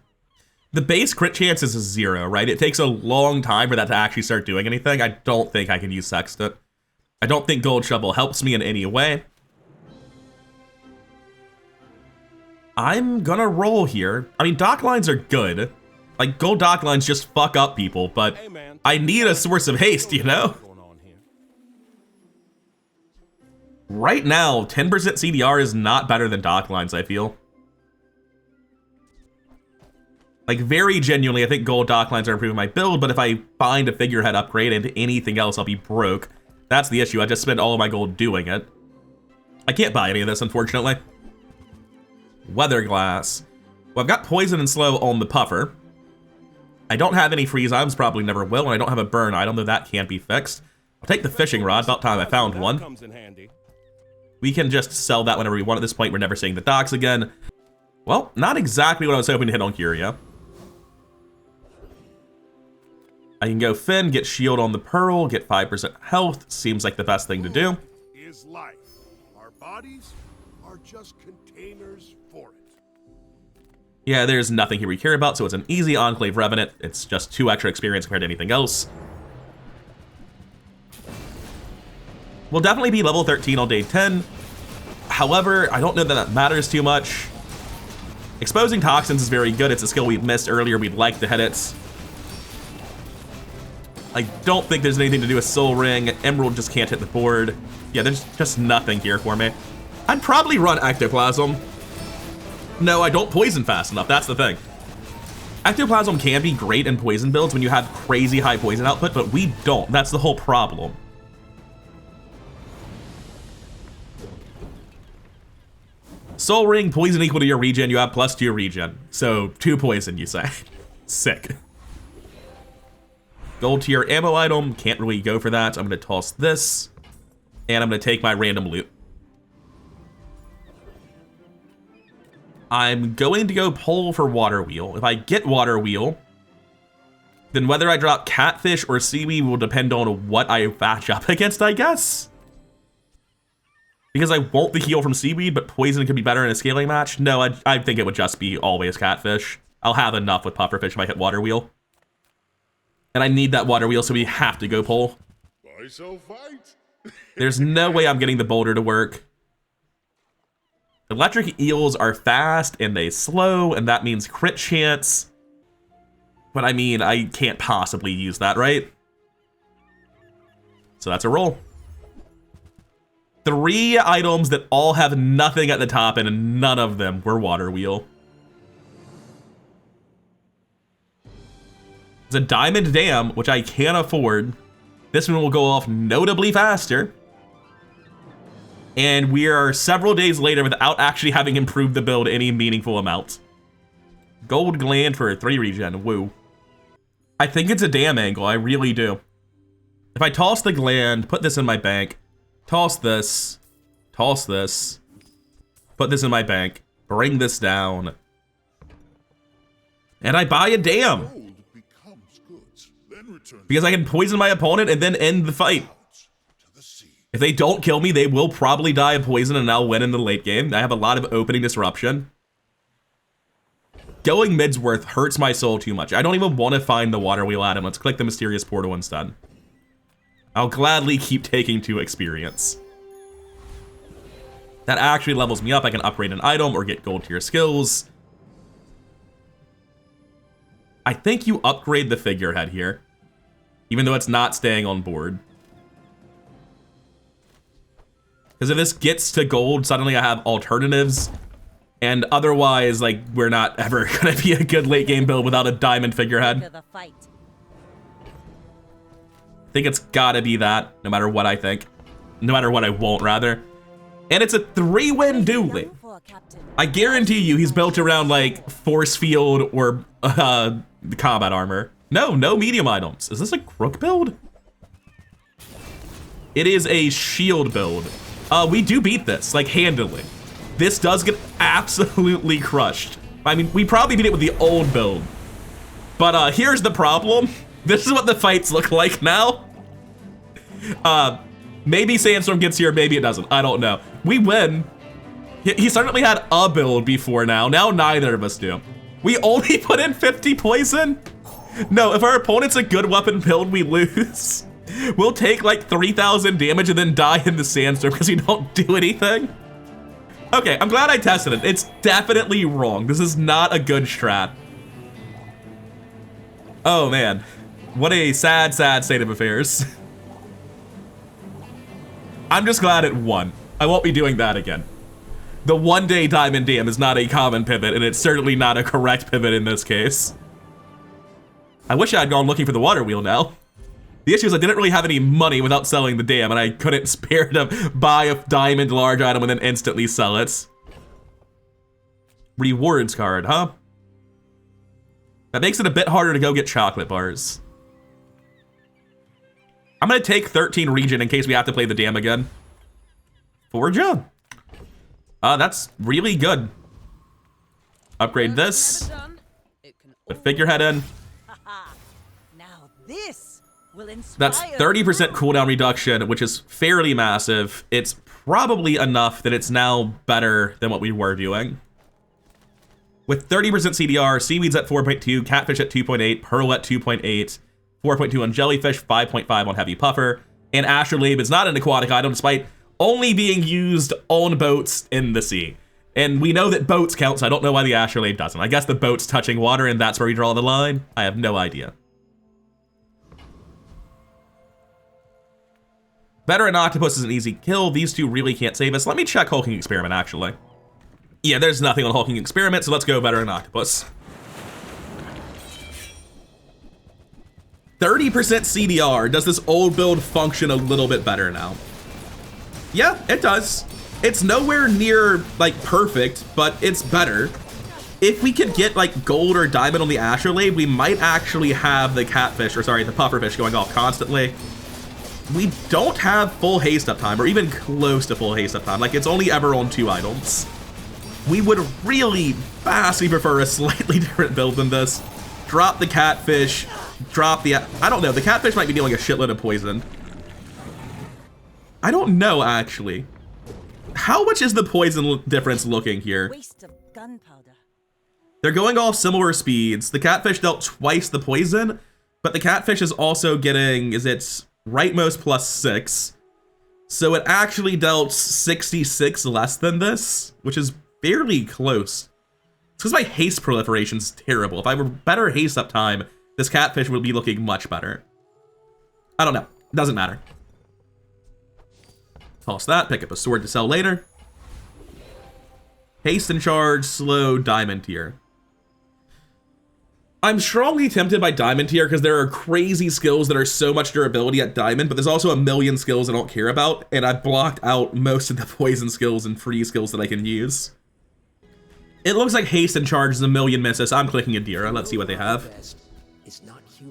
The base crit chance is a 0, right? It takes a long time for that to actually start doing anything. I don't think I can use Sextant. I don't think Gold Shovel helps me in any way. I'm gonna roll here. I mean, dock lines are good. Like, gold dock lines just fuck up people, but I need a source of haste, you know? Right now, 10% CDR is not better than dock lines, I feel. Like, very genuinely, I think gold dock lines are improving my build, but if I find a figurehead upgrade into anything else, I'll be broke. That's the issue. I just spend all of my gold doing it. I can't buy any of this, unfortunately. Weather Glass. Well, I've got poison and slow on the puffer. I don't have any freeze items, probably never will, and I don't have a burn item, though that can't be fixed. I'll take the fishing rod, about time I found one. We can just sell that whenever we want at this point. We're never seeing the docks again. Well, not exactly what I was hoping to hit on Curio. I can go Finn, get shield on the Pearl, get 5% health. Seems like the best thing to do. Is life. Our bodies are just containers for it. Yeah, there's nothing here we care about, so it's an easy Enclave Revenant. It's just 2 extra experience compared to anything else. We'll definitely be level 13 on day 10. However, I don't know that that matters too much. Exposing Toxins is very good. It's a skill we missed earlier. We'd like to hit it. I don't think there's anything to do with Soul Ring. Emerald just can't hit the board. Yeah, there's just nothing here for me. I'd probably run Ectoplasm. No, I don't poison fast enough. That's the thing. Ectoplasm can be great in poison builds when you have crazy high poison output, but we don't. That's the whole problem. Soul Ring, poison equal to your regen. You have +2 your regen. So 2 poison, you say. Sick. Gold tier ammo item. Can't really go for that. I'm going to toss this. And I'm going to take my random loot. I'm going to go pull for water wheel. If I get water wheel, then whether I drop catfish or seaweed will depend on what I match up against, I guess. Because I want the heal from seaweed, but poison could be better in a scaling match. No, I think it would just be always catfish. I'll have enough with pufferfish if I hit water wheel. And I need that water wheel, so we have to go pull. I shall fight. There's no way I'm getting the boulder to work. Electric eels are fast and they slow, and that means crit chance. But I mean, I can't possibly use that, right? So that's a roll. 3 items that all have nothing at the top, and none of them were water wheel. It's a diamond dam, which I can't afford. This one will go off notably faster. And we are several days later without actually having improved the build any meaningful amount. Gold gland for 3 regen, woo. I think it's a dam angle, I really do. If I toss the gland, put this in my bank, toss this, put this in my bank, bring this down, and I buy a dam. Gold becomes goods, then return Because I can poison my opponent and then end the fight. to the sea. If they don't kill me, they will probably die of poison and I'll win in the late game. I have a lot of opening disruption. Going Midsworth hurts my soul too much. I don't even want to find the water wheel item. Let's click the mysterious portal instead. I'll gladly keep taking 2 experience. That actually levels me up. I can upgrade an item or get gold tier skills. I think you upgrade the figurehead here, even though it's not staying on board. Because if this gets to gold, suddenly I have alternatives. And otherwise, like, we're not ever going to be a good late game build without a diamond figurehead. The fight. I think it's gotta be that, no matter what I think. No matter what I won't, rather. And it's a 3-win dueling. I guarantee you he's built around, like, force field or combat armor. No medium items. Is this a crook build? It is a shield build. We do beat this, like, handily. This does get absolutely crushed. I mean, we probably beat it with the old build. But here's the problem. This is what the fights look like now. Maybe Sandstorm gets here, maybe it doesn't. I don't know. We win. He certainly had a build before now. Now neither of us do. We only put in 50 poison? No, if our opponent's a good weapon build, we lose. We'll take like 3,000 damage and then die in the Sandstorm because we don't do anything. Okay, I'm glad I tested it. It's definitely wrong. This is not a good strat. Oh man, what a sad, sad state of affairs. I'm just glad it won. I won't be doing that again. The 1-day diamond dam is not a common pivot, and it's certainly not a correct pivot in this case. I wish I had gone looking for the water wheel now. The issue is I didn't really have any money without selling the dam, and I couldn't spare to buy a diamond large item and then instantly sell it. Rewards card, huh? That makes it a bit harder to go get chocolate bars. I'm gonna take 13 regen in case we have to play the dam again. Forja? That's really good. Upgrade this. Put figurehead in. Now this will inspire. That's 30% cooldown reduction, which is fairly massive. It's probably enough that it's now better than what we were doing. With 30% CDR, seaweed's at 4.2, catfish at 2.8, pearl at 2.8, 4.2 on jellyfish, 5.5 on heavy puffer, and astrolabe is not an aquatic item despite only being used on boats in the sea. And we know that boats count, so I don't know why the astrolabe doesn't. I guess the boat's touching water and that's where we draw the line. I have no idea. Veteran Octopus is an easy kill. These two really can't save us. Let me check Hulking Experiment, actually. Yeah, there's nothing on Hulking Experiment, so let's go Veteran Octopus. 30% CDR. Does this old build function a little bit better now? Yeah, it does. It's nowhere near, like, perfect, but it's better. If we could get, like, gold or diamond on the astrolabe, we might actually have the catfish, or sorry, the pufferfish going off constantly. we don't have full haste uptime, or even close to full haste uptime. Like, it's only ever on 2 items. We would really vastly prefer a slightly different build than this. Drop the catfish, drop the... I don't know, the catfish might be dealing a shitload of poison. I don't know, actually. How much is the poison difference looking here? Waste of gunpowder. They're going off similar speeds. The catfish dealt twice the poison, but the catfish is also getting, is it rightmost +6. So it actually dealt 66 less than this, which is fairly close. It's because my haste proliferation's terrible. If I were better haste uptime, this catfish would be looking much better. I don't know. Doesn't matter. Toss that, pick up a sword to sell later. Haste and charge, slow, diamond tier. I'm strongly tempted by diamond tier because there are crazy skills that are so much durability at diamond, but there's also a million skills I don't care about, and I've blocked out most of the poison skills and free skills that I can use. It looks like haste and charge is a million misses. I'm clicking Adira. Let's see what they have.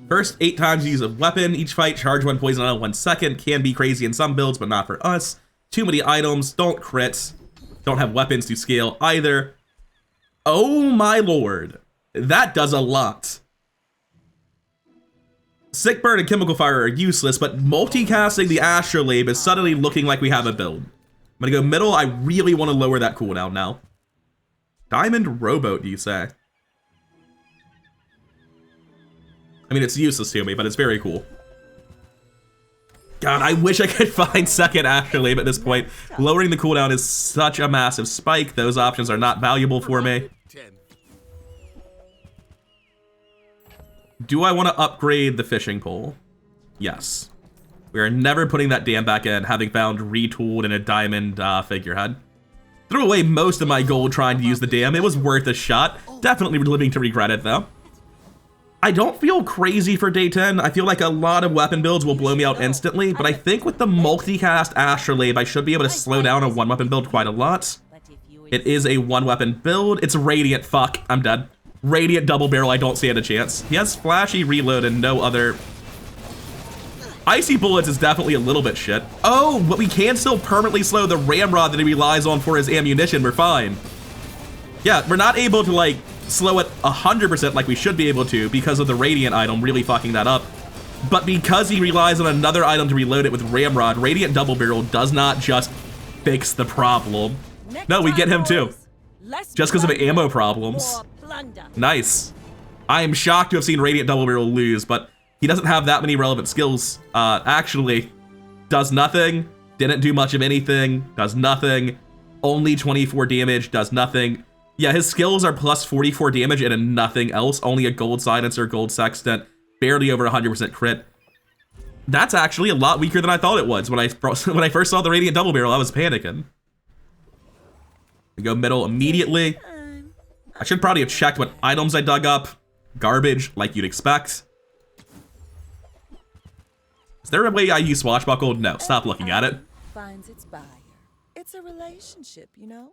First 8 times use of weapon. Each fight, charge 1 poison on 1 second. Can be crazy in some builds, but not for us. Too many items. Don't crit. Don't have weapons to scale either. Oh my lord. That does a lot. Sick Burn and Chemical Fire are useless, but multicasting the Astrolabe is suddenly looking like we have a build. I'm gonna go middle. I really want to lower that cooldown now. Diamond Rowboat, do you say? I mean, it's useless to me, but it's very cool. God, I wish I could find second Astrolabe at this point. Lowering the cooldown is such a massive spike. Those options are not valuable for me. Do I want to upgrade the fishing pole? Yes. We are never putting that dam back in, having found retooled in a diamond figurehead. Threw away most of my gold trying to use the dam. It was worth a shot. Definitely living to regret it, though. I don't feel crazy for day 10. I feel like a lot of weapon builds will blow me out instantly, but I think with the multicast Astrolabe, I should be able to slow down a 1-weapon build quite a lot. It is a 1-weapon build. It's Radiant. Fuck, I'm dead. Radiant double barrel, I don't stand a chance. He has flashy reload and no other... Icy bullets is definitely a little bit shit. Oh, but we can still permanently slow the ramrod that he relies on for his ammunition. We're fine. Yeah, we're not able to, like, slow it 100% like we should be able to because of the Radiant item really fucking that up. But because he relies on another item to reload it with Ramrod, Radiant Double Barrel does not just fix the problem. No, we get him too. Just because of ammo problems. Nice. I am shocked to have seen Radiant Double Barrel lose, but he doesn't have that many relevant skills. Actually, does nothing, didn't do much of anything, does nothing, only 24 damage, does nothing. Yeah, his skills are plus 44 damage and nothing else. Only a gold silencer, gold sextant, barely over 100% crit. That's actually a lot weaker than I thought it was. When I first saw the Radiant Double Barrel, I was panicking. We go middle immediately. I should probably have checked what items I dug up. Garbage, like you'd expect. Is there a way I use Swashbuckle? No, stop looking at it. Finds its buyer. It's a relationship, you know?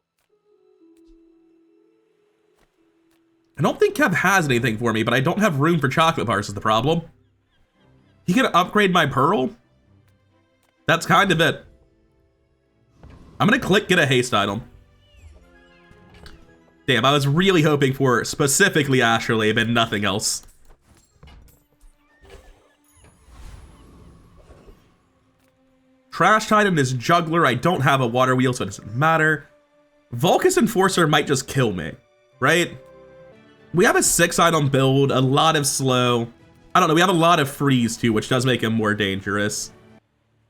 I don't think Kev has anything for me, but I don't have room for chocolate bars is the problem. He can upgrade my pearl? That's kind of it. I'm gonna click get a haste item. Damn, I was really hoping for specifically Astrolabe and nothing else. Trash Titan is Juggler. I don't have a water wheel, so it doesn't matter. Vulcus Enforcer might just kill me, right? We have a 6-item build, a lot of slow. I don't know, we have a lot of freeze too, which does make him more dangerous.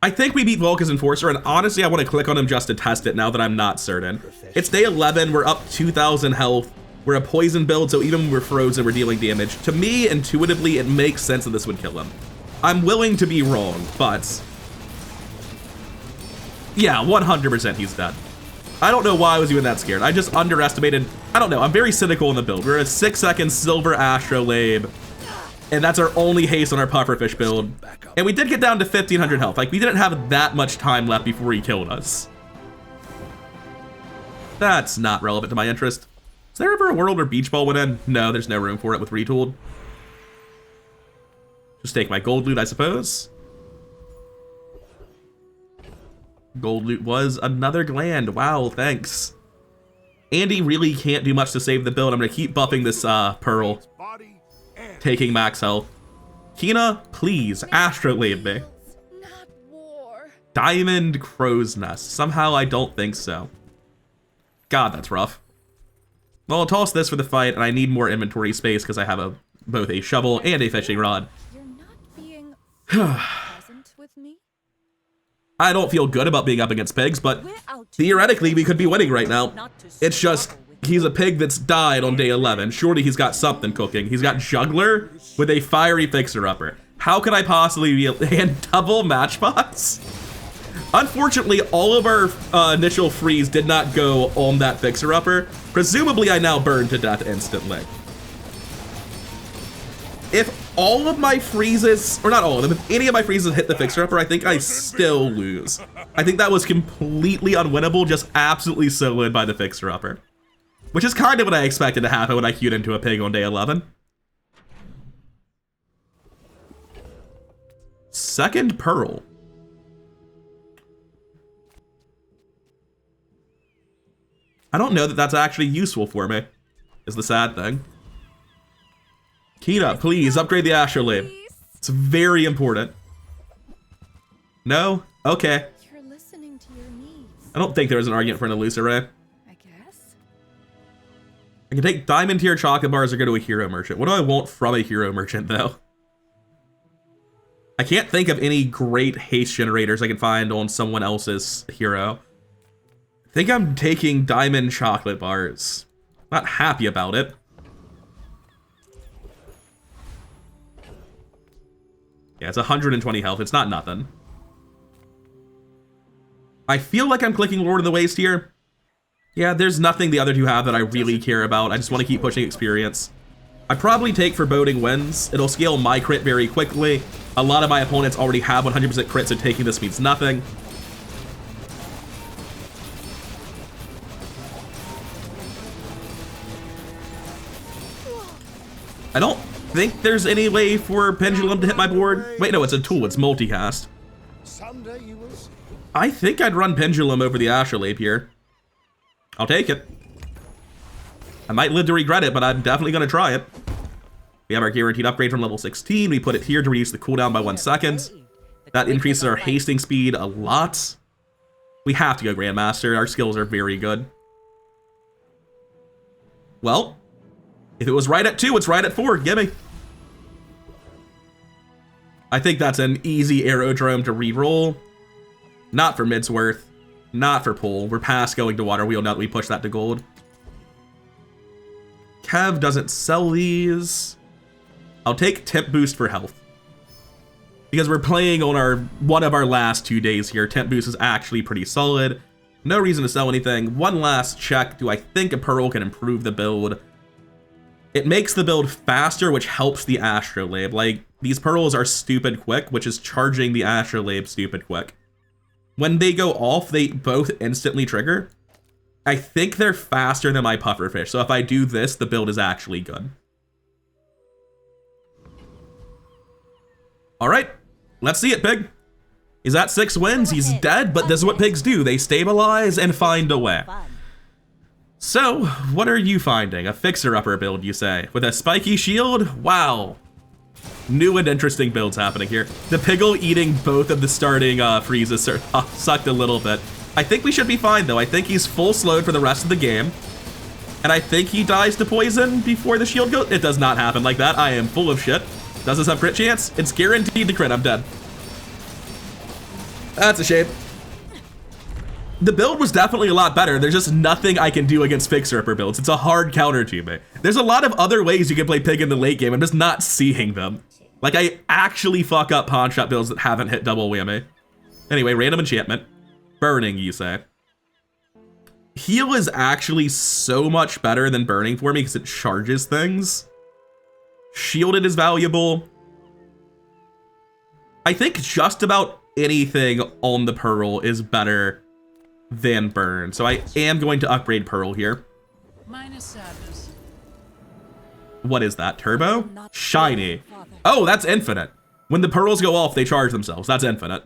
I think we beat Vulcus Enforcer, and honestly, I want to click on him just to test it now that I'm not certain. It's day 11, we're up 2,000 health. We're a poison build, so even when we're frozen, we're dealing damage. To me, intuitively, it makes sense that this would kill him. I'm willing to be wrong, but... yeah, 100% he's dead. I don't know why I was even that scared. I just underestimated... I don't know, I'm very cynical in the build. We're a 6-second silver Astrolabe, and that's our only haste on our pufferfish build. And we did get down to 1,500 health. Like, we didn't have that much time left before he killed us. That's not relevant to my interest. Is there ever a world where Beach Ball went in? No, there's no room for it with Retooled. Just take my gold loot, I suppose. Gold loot was another gland. Wow, thanks. Andy really can't do much to save the build. I'm going to keep buffing this Pearl, Body and taking max health. Kina, please, astrolabe me. Not war. Diamond Crow's Nest. Somehow I don't think so. God, that's rough. Well, I'll toss this for the fight, and I need more inventory space because I have both a shovel and a fishing rod. You're not being present with me. I don't feel good about being up against pigs, but theoretically we could be winning right now. It's just, he's a pig that's died on day 11. Surely he's got something cooking. He's got Juggler with a fiery fixer-upper. How could I possibly be and double matchbox? Unfortunately, all of our initial freeze did not go on that fixer-upper. Presumably, I now burn to death instantly. If all of my freezes, or not all of them, if any of my freezes hit the fixer-upper, I think I still lose. I think that was completely unwinnable, just absolutely soloed by the fixer-upper. Which is kind of what I expected to happen when I queued into a pig on day 11. Second Pearl. I don't know that that's actually useful for me, is the sad thing. Kina, please upgrade the astrolabe. It's very important. No? Okay. You're listening to your needs. I don't think there was an argument for an elusive ray. I guess. I can take diamond tier chocolate bars or go to a hero merchant. What do I want from a hero merchant though? I can't think of any great haste generators I can find on someone else's hero. I think I'm taking diamond chocolate bars. Not happy about it. Yeah, it's 120 health. It's not nothing. I feel like I'm clicking Lord of the Waste here. Yeah, there's nothing the other two have that I really care about. I just want to keep pushing experience. I probably take Foreboding Winds. It'll scale my crit very quickly. A lot of my opponents already have 100% crit, so taking this means nothing. I don't think there's any way for Pendulum to hit my board. Wait, no, it's a tool. It's multicast. someday you will see. I think I'd run Pendulum over the astrolabe here. I'll take it. I might live to regret it, but I'm definitely going to try it. We have our guaranteed upgrade from level 16. We put it here to reduce the cooldown by 1 second. That increases our hasting speed a lot. We have to go Grandmaster. Our skills are very good. Well, if it was right at 2, it's right at 4. Gimme. I think that's an easy aerodrome to reroll. Not for Midsworth. Not for Pull. We're past going to Water Wheel now that we push that to gold. Kev doesn't sell these. I'll take Temp Boost for health. Because we're playing on one of our last 2 days here. Temp Boost is actually pretty solid. No reason to sell anything. One last check. Do I think a Pearl can improve the build? It makes the build faster, which helps the Astrolabe. Like, these Pearls are stupid quick, which is charging the Astrolabe stupid quick. When they go off, they both instantly trigger. I think they're faster than my Pufferfish, so if I do this, the build is actually good. Alright, let's see it, Pig. He's at 6 wins, he's dead, but this is what pigs do. They stabilize and find a way. So, what are you finding? A fixer-upper build, you say? With a spiky shield? Wow. New and interesting builds happening here. The Piggle eating both of the starting freezes sucked a little bit. I think we should be fine, though. I think he's full slowed for the rest of the game. And I think he dies to poison before the shield goes. It does not happen like that. I am full of shit. Does this have crit chance? It's guaranteed to crit. I'm dead. That's a shame. The build was definitely a lot better. There's just nothing I can do against fixer-upper builds. It's a hard counter to me. There's a lot of other ways you can play Pig in the late game. I'm just not seeing them. Like, I actually fuck up pawn shot builds that haven't hit double whammy. Anyway, random enchantment. Burning, you say. Heal is actually so much better than burning for me because it charges things. Shielded is valuable. I think just about anything on the Pearl is better than burn. So I am going to upgrade Pearl here. Minus sadness. What is that? Turbo? Shiny. Oh, that's infinite. When the Pearls go off, they charge themselves. That's infinite.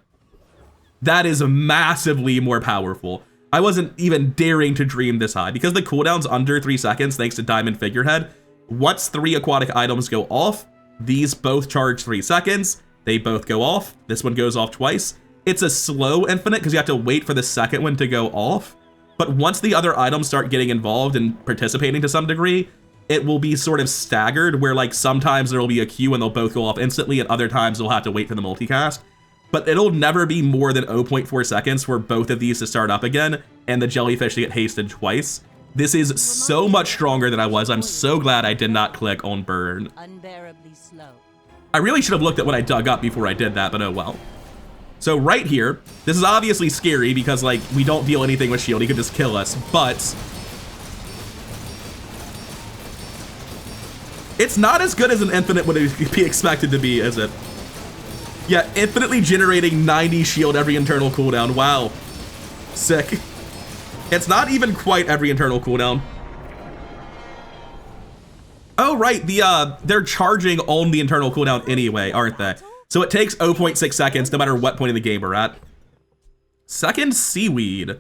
That is massively more powerful. I wasn't even daring to dream this high. Because the cooldown's under 3 seconds thanks to Diamond Figurehead, once 3 aquatic items go off, these both charge 3 seconds. They both go off. This one goes off twice. It's a slow infinite because you have to wait for the second one to go off. But once the other items start getting involved and participating to some degree, it will be sort of staggered where like sometimes there will be a queue and they'll both go off instantly and other times we'll have to wait for the multicast. But it'll never be more than 0.4 seconds for both of these to start up again and the jellyfish to get hasted twice. This is so much stronger than I was. I'm so glad I did not click on burn. Unbearably slow. I really should have looked at what I dug up before I did that, but oh well. So right here, this is obviously scary because like we don't deal anything with shield. He could just kill us, but it's not as good as an infinite would be expected to be, is it? Yeah, infinitely generating 90 shield every internal cooldown. Wow. Sick. It's not even quite every internal cooldown. Oh, right. They're charging on the internal cooldown anyway, aren't they? So it takes 0.6 seconds no matter what point in the game we're at. Second seaweed.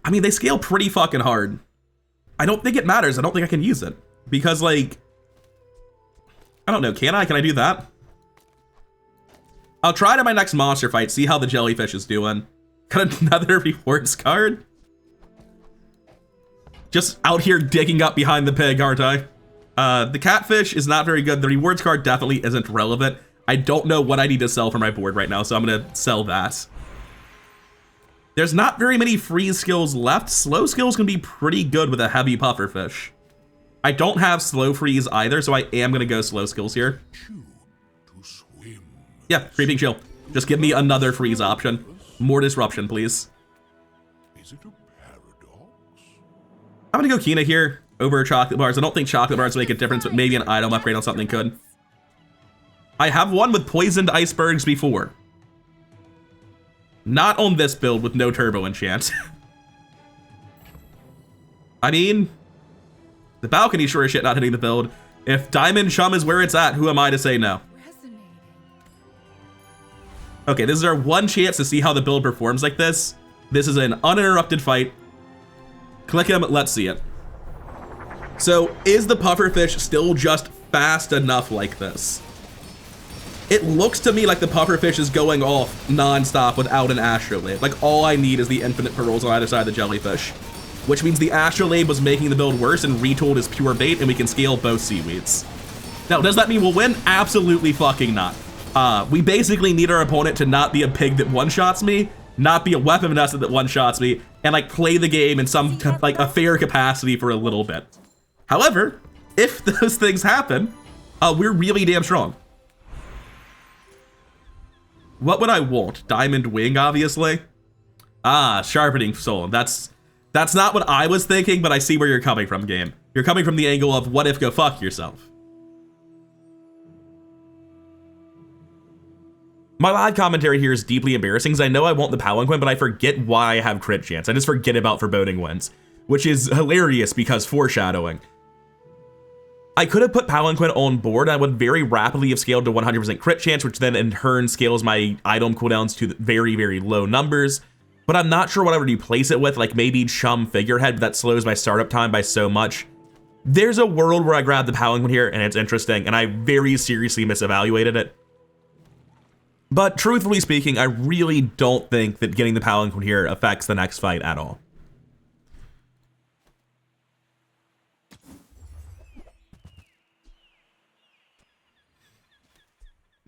I mean, they scale pretty fucking hard. I don't think it matters. I don't think I can use it. Because, like, I don't know. Can I? Can I do that? I'll try it in my next monster fight, see how the jellyfish is doing. Got another rewards card. Just out here digging up behind the pig, aren't I? The catfish is not very good. The rewards card definitely isn't relevant. I don't know what I need to sell for my board right now, so I'm gonna sell that. There's not very many freeze skills left. Slow skills can be pretty good with a heavy pufferfish. I don't have slow freeze either, so I am gonna go slow skills here. Yeah, creeping chill. Just give me another freeze option. More disruption, please. Is it a paradox? I'm gonna go Kina here over chocolate bars. I don't think chocolate bars make a difference, but maybe an item upgrade on something could. I have one with poisoned icebergs before. Not on this build with no turbo enchant. I mean, the balcony sure as shit not hitting the build. If Diamond Chum is where it's at, who am I to say no? Okay, this is our one chance to see how the build performs like this. This is an uninterrupted fight. Click him, let's see it. So, is the pufferfish still just fast enough like this? It looks to me like the pufferfish is going off non-stop without an astrolabe. Like, all I need is the infinite pearls on either side of the jellyfish. Which means the astrolabe was making the build worse and retooled as pure bait, and we can scale both seaweeds. Now, does that mean we'll win? Absolutely fucking not. We basically need our opponent to not be a pig that one-shots me, not be a weapon Vanessa that one-shots me, and like play the game in some like a fair capacity for a little bit. However, if those things happen, we're really damn strong. What would I want? Diamond Wing, obviously. Ah, Sharpening Soul. That's not what I was thinking, but I see where you're coming from, game. You're coming from the angle of what if go fuck yourself. My live commentary here is deeply embarrassing because I know I want the Palanquin, but I forget why I have crit chance. I just forget about foreboding winds, which is hilarious because foreshadowing. I could have put Palanquin on board. I would very rapidly have scaled to 100% crit chance, which then in turn scales my item cooldowns to very, very low numbers. But I'm not sure what I would replace it with, like maybe Chum Figurehead, but that slows my startup time by so much. There's a world where I grab the Palanquin here and it's interesting, and I very seriously misevaluated it. But truthfully speaking, I really don't think that getting the Palanquin here affects the next fight at all.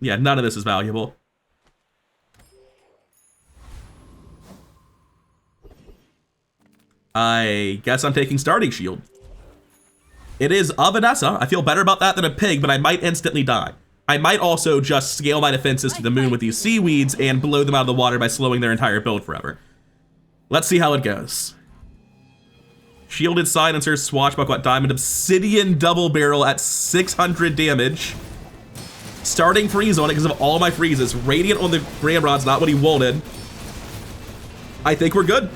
Yeah, none of this is valuable. I guess I'm taking Starting Shield. It is a Vanessa. I feel better about that than a pig, but I might instantly die. I might also just scale my defenses to the moon with these seaweeds and blow them out of the water by slowing their entire build forever. Let's see how it goes. Shielded Silencer, Swashbuckle, Diamond, Obsidian Double Barrel at 600 damage. Starting freeze on it because of all my freezes. Radiant on the Ramrod's not what he wanted. I think we're good.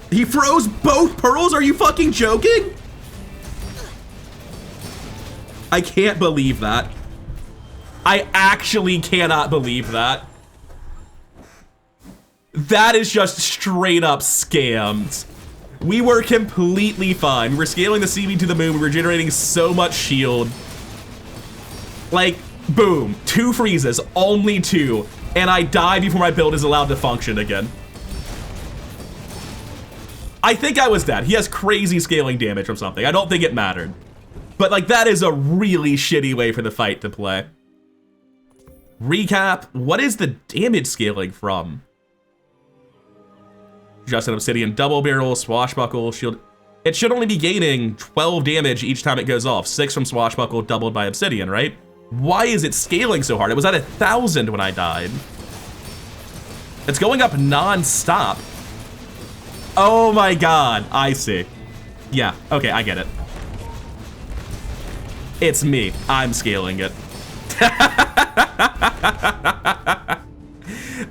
He froze both pearls? Are you fucking joking? I can't believe that. I actually cannot believe that. That is just straight up scammed. We were completely fine. We were scaling the seaweed to the moon. We were generating so much shield. Like, boom, 2 freezes, only 2. And I die before my build is allowed to function again. I think I was dead. He has crazy scaling damage from something. I don't think it mattered. But like, that is a really shitty way for the fight to play. Recap, what is the damage scaling from? Just an obsidian double barrel, swashbuckle, shield. It should only be gaining 12 damage each time it goes off. 6 from swashbuckle, doubled by obsidian, right? Why is it scaling so hard? It was at 1,000 when I died. It's going up non-stop. Oh my god, I see. Yeah, okay, I get it. It's me. I'm scaling it.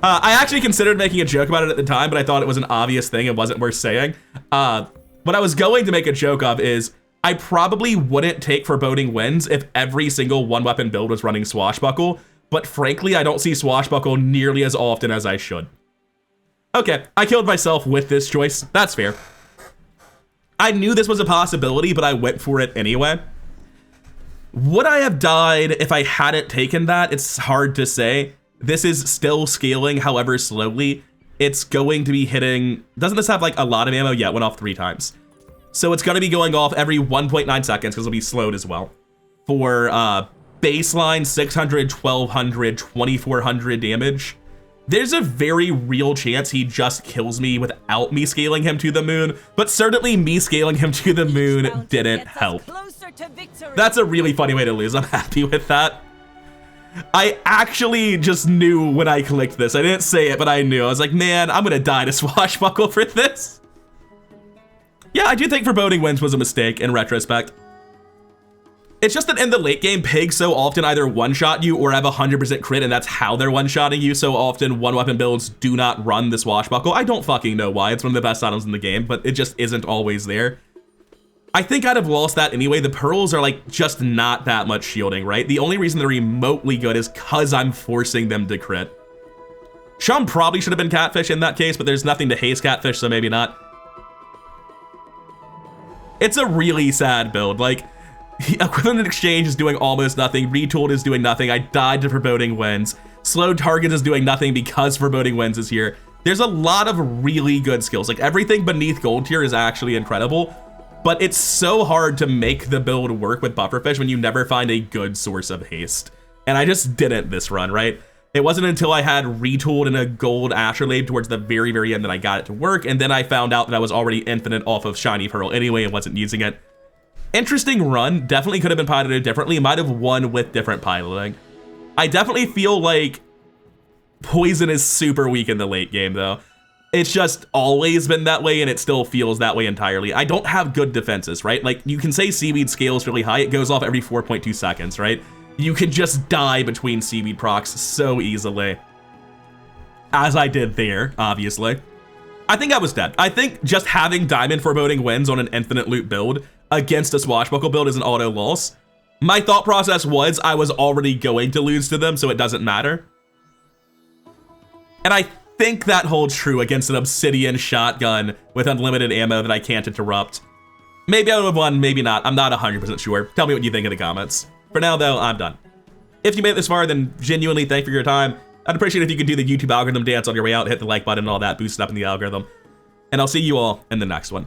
I actually considered making a joke about it at the time, but I thought it was an obvious thing and wasn't worth saying. What I was going to make a joke of is I probably wouldn't take Foreboding Winds if every single one-weapon build was running Swashbuckle, but frankly, I don't see Swashbuckle nearly as often as I should. Okay, I killed myself with this choice. That's fair. I knew this was a possibility, but I went for it anyway. Would I have died if I hadn't taken that? It's hard to say. This is still scaling, however slowly. It's going to be hitting... Doesn't this have like a lot of ammo? Yeah, it went off 3 times. So it's going to be going off every 1.9 seconds because it'll be slowed as well. For baseline 600, 1200, 2400 damage. There's a very real chance he just kills me without me scaling him to the moon, but certainly me scaling him to the moon didn't help. That's a really funny way to lose. I'm happy with that. I actually just knew when I clicked this. I didn't say it, but I knew. I was like, man, I'm gonna die to Swashbuckle for this. Yeah, I do think Foreboding Winds was a mistake in retrospect. It's just that in the late game, pigs so often either one-shot you or have 100% crit, and that's how they're one-shotting you. So often one-weapon builds do not run the Swashbuckle. I don't fucking know why. It's one of the best items in the game, but it just isn't always there. I think I'd have lost that anyway. The pearls are like just not that much shielding, right? The only reason they're remotely good is because I'm forcing them to crit. Chum probably should have been catfish in that case, but there's nothing to haste catfish, so maybe not. It's a really sad build. Like, Equivalent Exchange is doing almost nothing. Retooled is doing nothing. I died to Foreboding Winds. Slowed Targets is doing nothing because Foreboding Winds is here. There's a lot of really good skills. Like, everything beneath gold tier is actually incredible, but it's so hard to make the build work with Bufferfish when you never find a good source of haste. And I just didn't this run, right? It wasn't until I had Retooled in a gold Astrolabe towards the very, very end that I got it to work, and then I found out that I was already infinite off of Shiny Pearl anyway and wasn't using it. Interesting run. Definitely could have been piloted differently. Might have won with different piloting. I definitely feel like Poison is super weak in the late game, though. It's just always been that way, and it still feels that way entirely. I don't have good defenses, right? Like, you can say Seaweed scales really high. It goes off every 4.2 seconds, right? You can just die between Seaweed procs so easily. As I did there, obviously. I think I was dead. I think just having Diamond Foreboding Winds on an infinite loot build against a Swashbuckle build is an auto loss. My thought process was I was already going to lose to them, so it doesn't matter. And I think that holds true against an Obsidian shotgun with unlimited ammo that I can't interrupt. Maybe I would have won, maybe not. I'm not 100% sure. Tell me what you think in the comments. For now, though, I'm done. If you made it this far, then genuinely thank you for your time. I'd appreciate it if you could do the YouTube algorithm dance on your way out, hit the like button and all that, boost it up in the algorithm. And I'll see you all in the next one.